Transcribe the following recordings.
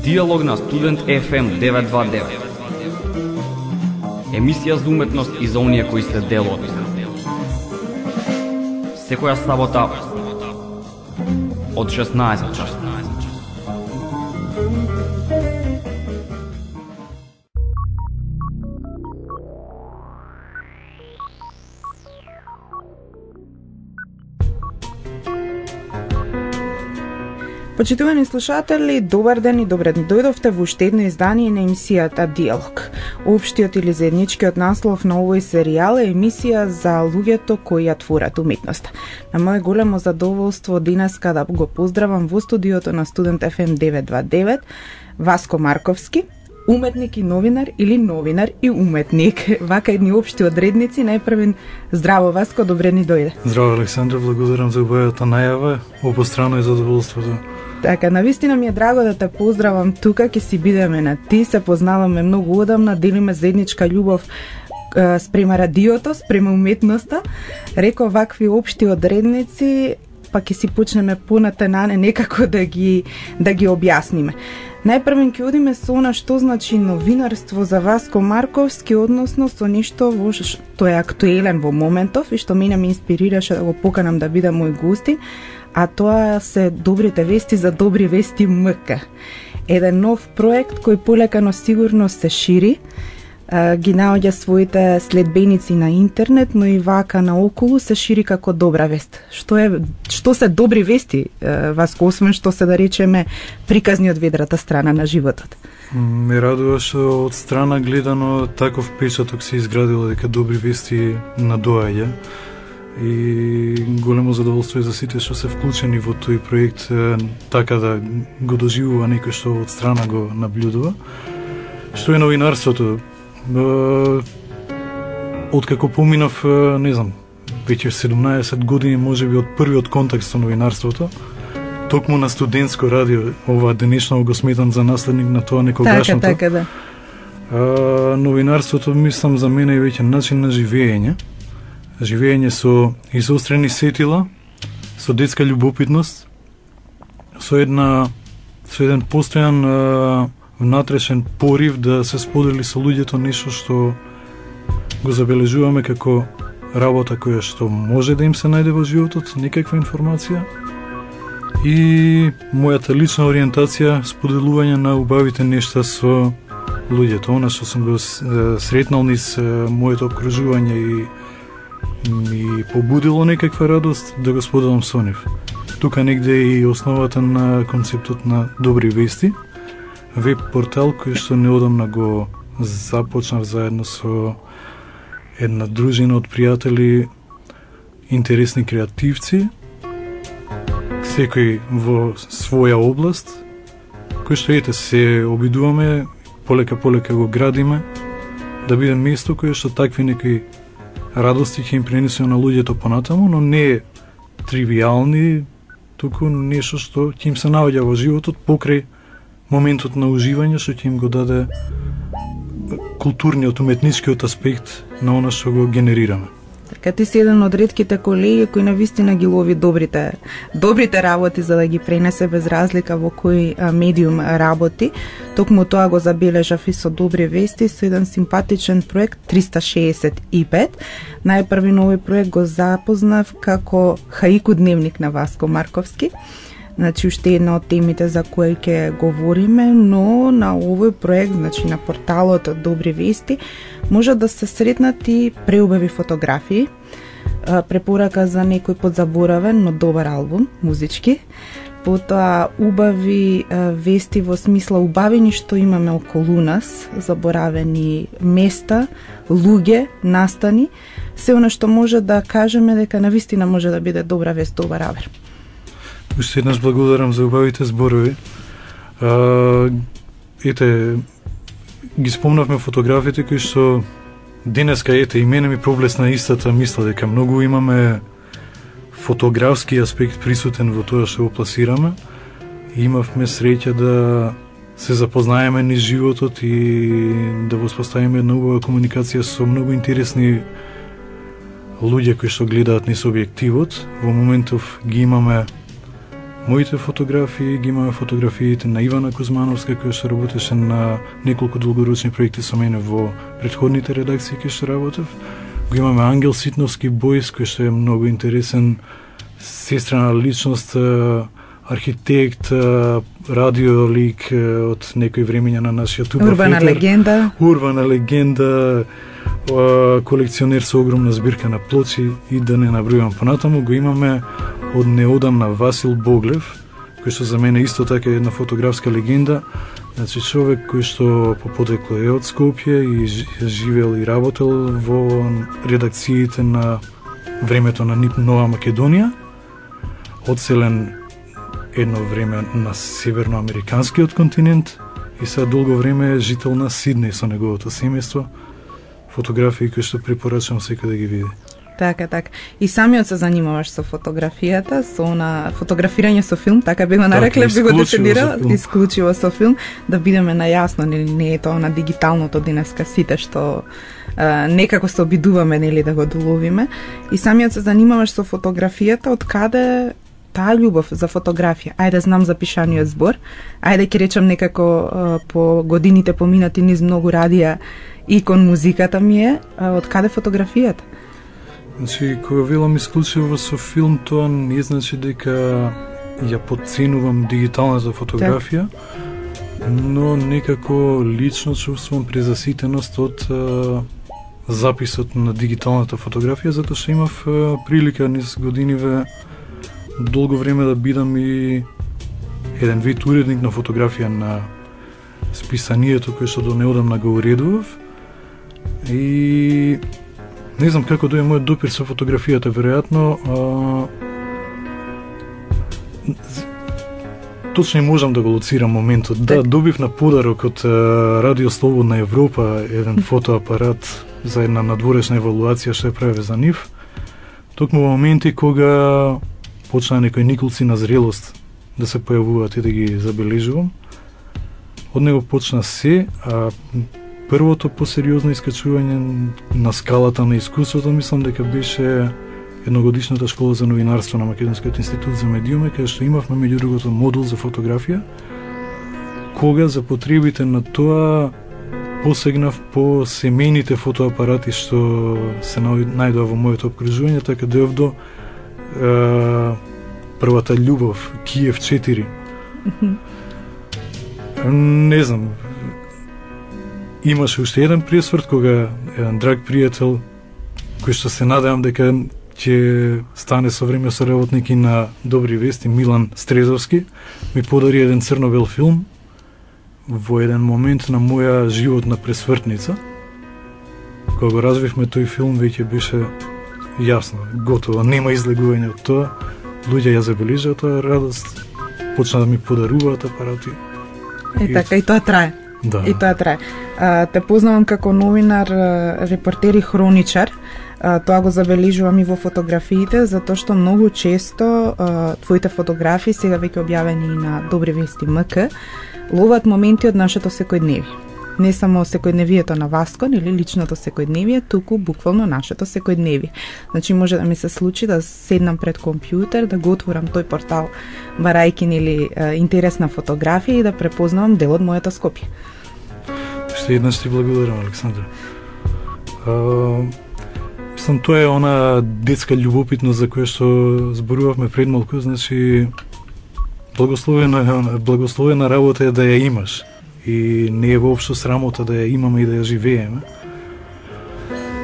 Диалог на Студент FM 929. Емисија за уметност и за оние кои се дел од неа. Секоја сабота од 16 часот. Почитувани слушатели, добар ден и добре дојдовте во уште едно издание на емисијата Диалог. Општиот или заедничкиот наслов на овој серијал е емисија за луѓето кои ја творат уметноста. На моје големо задоволство денеска да го поздравам во студиото на Студент FM 929 Васко Марковски, уметник и новинар или новинар и уметник. Вака едни општи одредници. Најпрвен здраво Васко, добре ни дојде. Здраво Александра, благодарам за убавата најава. Обострано е задоволството. Така, навистина ми е драго да те поздравам тука, ќе си бидеме на ти, се познаваме многу одамна, делиме заедничка љубов спрема радиото, спрема уметноста. Реков вакви општи одредници, па ќе си почнеме понатенане некако да ги објасниме. Најпрвен ќе одиме со она што значи новинарство за Васко Марковски, односно со нешто што е актуелен во моментов и што мене ме инспирираше да го поканам да биде мој гостин, а тоа се добрите вести за Добри вести МК. Еден нов проект кој полека но сигурно се шири, ги наоѓа своите следбеници на интернет, но и вака наоколу се шири како добра вест. Што се добри вести, Васко, освен што се да речеме приказни од ведрата страна на животот? Ме радува што од страна гледано таков печаток се изградило дека Добри вести надоаѓа. И големо задоволство е за сите што се вклучени во тој проект, така да го доживува некој што од страна го наблюдува. Што е новинарството? Откако поминав, не знам, веќе 17 години можеби од првиот контакт со новинарството, токму на студентско радио, ова денешно го сметам за наследник на тоа некогашното. Така, да. Новинарството, мислам, за мене е веќе начин на живење. Живење со изострени сетила, со детска љубопитност, со еден постојан внатрешен порив да се сподели со луѓето нешто што го забележуваме како работа која што може да им се најде во животот, некаква информација, и мојата лична ориентација споделување на убавите нешта со луѓето, она што сум го сретнал низ моето окружување и ми побудило некаква радост да го споделам со нив. Тука негде е и основата на концептот на Добри вести, веб портал кој што неодамна го започнав заедно со една дружина од пријатели, интересни креативци, секој во своја област, кој што се обидуваме полека го градиме да биде место кој што такви некои радости ќе им пренесува на луѓето понатаму, но не е тривијални, туку нешто што ќе им се наоѓа во животот покрај моментот на уживање што ќе им го даде културниот, уметничкиот аспект на она што го генерираме. Така, ти си еден од ретките колеги кои навистина ги лови добрите работи за да ги пренесе без разлика во кој медиум работи. Токму тоа го забележав и со Добри вести, со еден симпатичен проект 365. Најпрви на овој проект го запознав како хаику дневник на Васко Марковски. Значи, уште една од темите за кои ќе говориме, но на овој проект, значи на порталот Добри вести, може да се сретнат и преубави фотографии, препорака за некој подзаборавен, но добар албум, музички, потоа убави вести во смисла убавени што имаме околу нас, заборавени места, луѓе, настани, се она што може да кажеме дека навистина може да биде добра вест, добар авер. Уште еднаш благодарам за убавите зборови. Ги спомнавме фотографите кои што денеска и мене ми проблесна истата мисла дека многу имаме фотографски аспект присутен во тоа што го пласираме. Имавме среќа да се запознаеме низ животот и да воспоставиме една убава комуникација со многу интересни луѓе кои што гледаат низ објективот. Во моментов ги имаме моите фотографии, ги имаме фотографиите на Ивана Кузмановска, која што работеше на неколку долгорочни проекти со мене во претходните редакции кои што работев. Го имаме Ангел Ситновски Бојс, кој што е многу интересен, сестрена личност, архитект, радиолик од некои времења на нашиот Туба Урбана Фетер. легенда. Урбана легенда, колекционер со огромна збирка на плочи и да не набројувам понатаму. Го имаме од неодамна Васил Боглев, кој што за мене исто така е една фотографска легенда. Значи човек кој што по потекло е од Скопје и живеел и работел во редакциите на времето на НИП Нова Македонија, одселен едно време на северноамериканскиот континент и сега долго време е жител на Сиднеј со неговото семејство. Фотографии кои што препорачам секој да ги види. Така. И самиот се занимаваш со фотографијата, со фотографирање со филм, така би го нарекле, би го дефинирал, исклучиво со филм, да бидеме најасно, нели не е тоа на дигиталното денеска сите што некако се обидуваме нели да го доловиме. И самиот се занимаваш со фотографијата, од каде таа љубов за фотографија? Ајде знам за пишаниот збор, ајде ќе речам некако по годините поминати низ многу радија и кон музиката ми е, од каде фотографијата? Значи, кога велам исклучиво со филм, тоа не значи дека ја подценувам дигиталната фотографија, но некако лично чувствувам презаситеност од записот на дигиталната фотографија, затоа што имав прилика низ годиниве долго време да бидам и еден вид уредник на фотографија на списанието кој што до неодамна го уредував. И не знам како дојде мојот допир со фотографијата, веројатно точно не можам да го лоцирам моментот. Да, добив на подарок од Радио Слободна Европа еден фотоапарат за една надворешна евалуација што ја праве за нив. Токму во моменти кога почнаа некои николци на зрелост да се појавуваат и да ги забележувам. Од него почна се, а првото посериозно искачување на скалата на искуството мислам дека беше едногодишната школа за новинарство на Македонскиот институт за медиуми, каде што имавме меѓу другото модул за фотографија, кога за потребите на тоа посегнав по семејните фотоапарати што се најдоа во моето обкружување, така дојав до првата љубов, Киев 4. Не знам, имаше уште еден пресврт кога еден драг пријател, кој што се надевам дека ќе стане со време соработник и на Добри вести, Милан Стрезовски, ми подари еден црно-бел филм во еден момент на моја животна пресвртница. Кога го развивме тој филм, веќе беше јасно, готово, нема излегување од тоа. Луѓе ја забележаа тоа радост, почна да ми подаруваат апарати. Така, и тоа трае. Да. И тоа трае. Те познавам како новинар, репортер и хроничар. Тоа го забележувам и во фотографиите, затоа што многу често твоите фотографии, сега веќе објавени и на Добри вести МК, ловат моменти од нашето секојдневие. Не само секојдневието на Васкон или личното секојдневие, туку буквално нашето секојдневие. Значи може да ми се случи да седнам пред компјутер, да го отворам тој портал барајки или интересна фотографија и да препознавам дел од мојата Скопје. Што еднаш ти благодарам, Александра. Мислам, тоа е она детска љубопитност за која што зборувавме пред малку, значи благословена работа е да ја имаш и не е воопшто срамота да ја имаме и да ја живееме.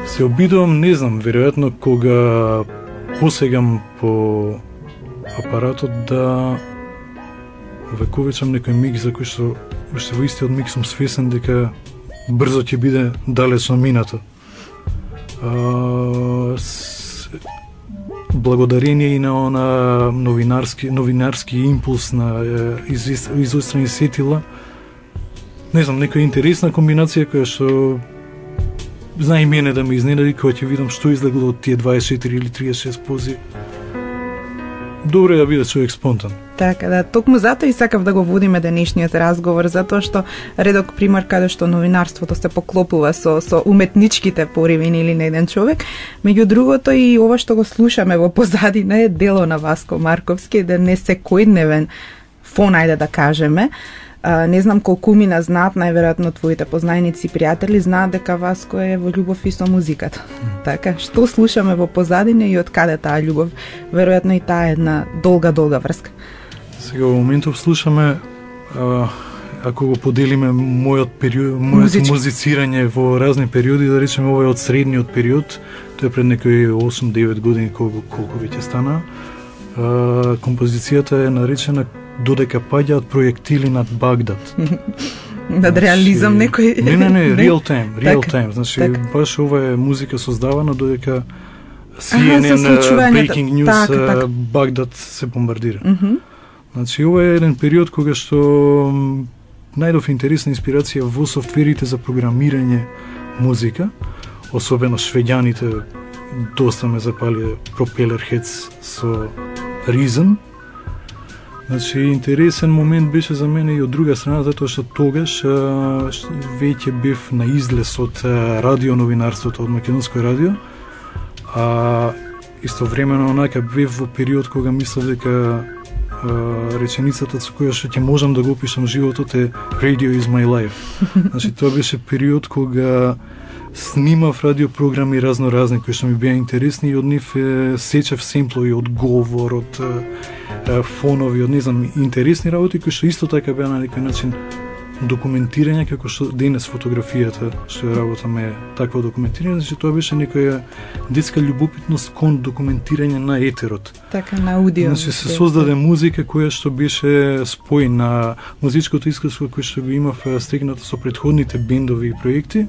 Се обидувам, не знам, веројатно кога посегам по апаратот да вековечам некој миг за кој што уште во истиот миг сум свесен дека брзо ќе биде далечно минато. Благодарение и на она новинарски импулс на изострени сетила, не знам, некоја интересна комбинација која што знае мене да ме изненади кога ќе видам што излегло од тие 24 или 36 пози. добро е да биде човек спонтан. Така да, токму затоа и сакав да го водиме денешниот разговор, затоа што редок пример каде што новинарството се поклопува со уметничките пориви или на еден човек. Меѓу другото и ова што го слушаме во позадина е дело на Васко Марковски, еден не секојдневен фон, ајде да кажеме. Не знам колку мина знаат, најверојатно твоите познајници и пријатели знаат дека Васко е во љубов и со музиката. Така, што слушаме во позадина и од каде таа љубов? Веројатно и таа е една долга врска. Сега во моментов слушаме, ако го поделиме мојот музицирање во разни периоди, да речеме ова е од средниот период, тоа е пред некои 8-9 години колку веќе стана. Композицијата е наречена Додека паѓаат проектили над Багдад. Над реализам некој? Не, real time. Значи, баш ова е музика создавана додека CNN, Breaking News, Багдад се бомбардира. Значи, ова е еден период кога што најдов интересна инспирација во софтверите за програмирање музика, особено швеѓаните доста ме запалија Propellerheads со Reason. Значи, интересен момент беше за мене и од друга страна, затоа што тогаш веќе бев на излез од радионовинарството, од Македонско радио, а истовремено онака бев во период кога мислев дека реченицата со која што ќе можам да го опишам животот е Radio is my life. Значи, тоа беше период кога снимав радиопрограми разноразни кои што ми беа интересни и од нив сечев семплови од говор, од фонови, од не знам, интересни работи кои што исто така беа на некој начин документирање, како што денес фотографијата што ја работаме такво документирање, значи тоа беше некоја детска љубопитност кон документирање на етерот. Така, на аудио. Значи се создаде музика која што беше спој на музичкото искуство кој што го имав стегнато со претходните бендови и проекти.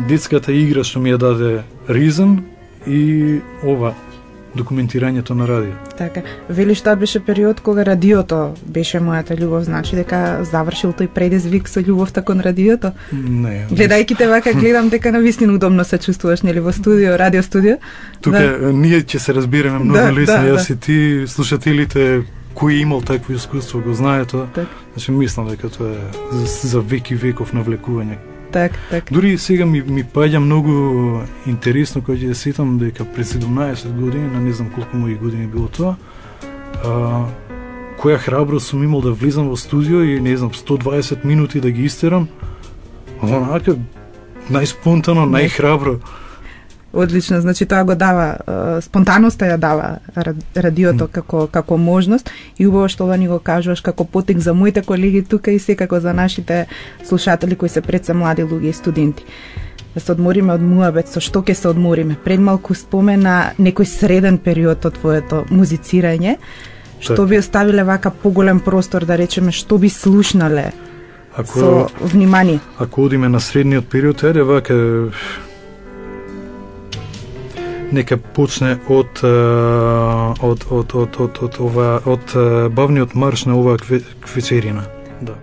Детската игра што ми ја даде Reason и ова документирањето на радио. Така, велиш тоа беше период кога радиото беше мојата љубов, значи дека завршил тој предизвик со љубовта кон радиото? Не. Гледајќи те вака, гледам дека навистина удобно се чувствуваш, нели, во студио, радио студио? Тука ние ќе се разбереме многу лесно, јас и ти, слушателите кој имал такво искуство го знае тоа. Значи мислам дека тоа е за веки веков навлекување. Так. Дури сега ми паѓа многу интересно кога ќе се сетам дека пред 17 години, на не знам колку мои години било тоа, која храброст сум имал да влезам во студио и не знам 120 минути да ги истерам. Онака најспонтано, најхрабро. Одлично, значи тоа го дава, спонтаноста ја дава радиото како можност и убаво што ова ни го кажуваш како потек за моите колеги тука и секако за нашите слушатели кои се пред се млади луѓе и студенти. Да се одмориме од муабет, со што ќе се одмориме? Пред малку спомена некој среден период од твоето музицирање, што би оставиле вака поголем простор, да речеме, што би слушнале со внимание? Ако одиме на средниот период, еде вака нека почне од бавниот марш на оваа квечерина. Да.